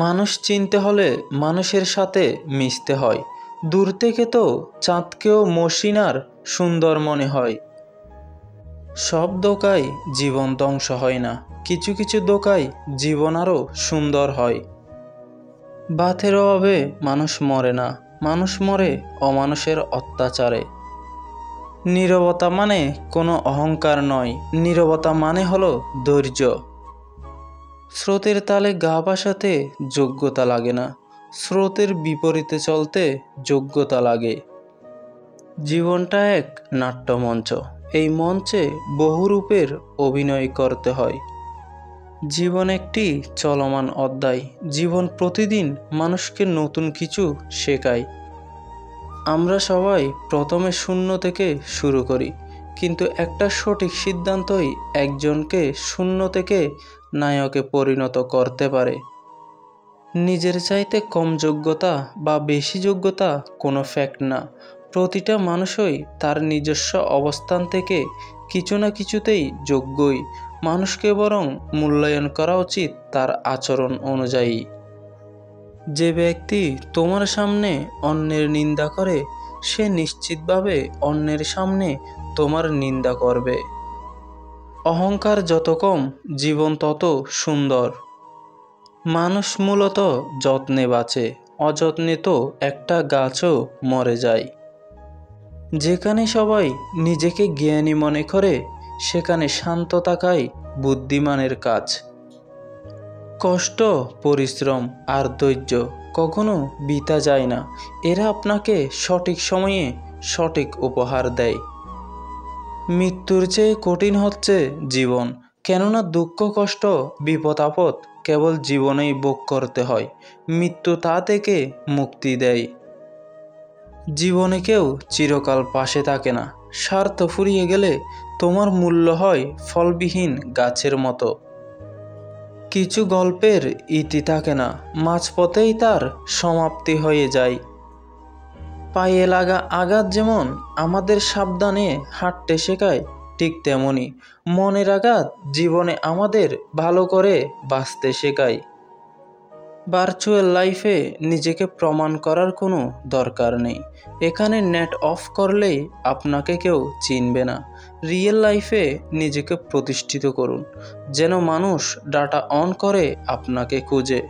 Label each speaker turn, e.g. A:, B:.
A: মানুষ চিনতে হলে মানুষের সাথে মিশতে হয়। দূর থেকে তো চাঁদকেও মসৃণ আর সুন্দর মনে হয়। সব ধোঁকায় জীবন ধ্বংস হয় না, কিছু কিছু ধোঁকায় জীবন আরও সুন্দর হয়। বাথের অভাবে মানুষ মরে না, মানুষ মরে অমানুষের অত্যাচারে। নীরবতা মানে কোনো অহংকার নয়, নীরবতা মানে হলো ধৈর্য। স্রোতের তালে গা ভাসাতে যোগ্যতা লাগে না, স্রোতের বিপরীতে চলতে যোগ্যতা লাগে। জীবনটা এক নাট্যমঞ্চ, এই মঞ্চে বহু রূপের অভিনয় করতে হয়। জীবন একটি চলমান অধ্যায়, জীবন প্রতিদিন মানুষকে নতুন কিছু শেখায়। আমরা সবাই প্রথমে শূন্য থেকে শুরু করি, কিন্তু একটা সঠিক সিদ্ধান্তই একজনকে শূন্য থেকে নায়কে পরিণত করতে পারে। নিজের চাইতে কম যোগ্যতা বা বেশি যোগ্যতা কোনো ফ্যাক্ট না, প্রতিটা মানুষই তার নিজস্ব অবস্থান থেকে কিছু না কিছুতেই যোগ্যই। মানুষকে বরং মূল্যায়ন করা উচিত তার আচরণ অনুযায়ী। যে ব্যক্তি তোমার সামনে অন্যের নিন্দা করে, সে নিশ্চিতভাবে অন্যের সামনে তোমার নিন্দা করবে। অহংকার যত কম, জীবন তত সুন্দর। মানুষ মূলত যত্নে বাঁচে, অযত্নে তো একটা গাছও মরে যায়। যেখানে সবাই নিজেকে জ্ঞানী মনে করে, সেখানে শান্ত থাকাই বুদ্ধিমানের কাজ। কষ্ট, পরিশ্রম আর ধৈর্য কখনো বৃথা যায় না, এরা আপনাকে সঠিক সময়ে সঠিক উপহার দেয়। মৃত্যুর চেয়ে কঠিন হচ্ছে জীবন, কেননা দুঃখ, কষ্ট, বিপদ আপদ কেবল জীবনেই ভোগ করতে হয়, মৃত্যু তা থেকে মুক্তি দেয়। জীবনে কেউ চিরকাল পাশে থাকে না, স্বার্থ ফুরিয়ে গেলে তোমার মূল্য হয় ফলবিহীন গাছের মতো। কিছু গল্পের ইতি থাকে না, মাঝপথেই তার সমাপ্তি হয়ে যায়। পায়ে লাগা আঘাত যেমন আমাদের সাবধানে হাঁটতে শেখায়, ঠিক তেমনি মনের আঘাত জীবনে আমাদের ভালো করে বাঁচতে শেখায়। ভার্চুয়াল লাইফে নিজেকে প্রমাণ করার কোনো দরকার নেই, এখানে নেট অফ করলেই আপনাকে কেউ চিনবে না। রিয়েল লাইফে নিজেকে প্রতিষ্ঠিত করুন, যেন মানুষ ডাটা অন করে আপনাকে খুঁজে।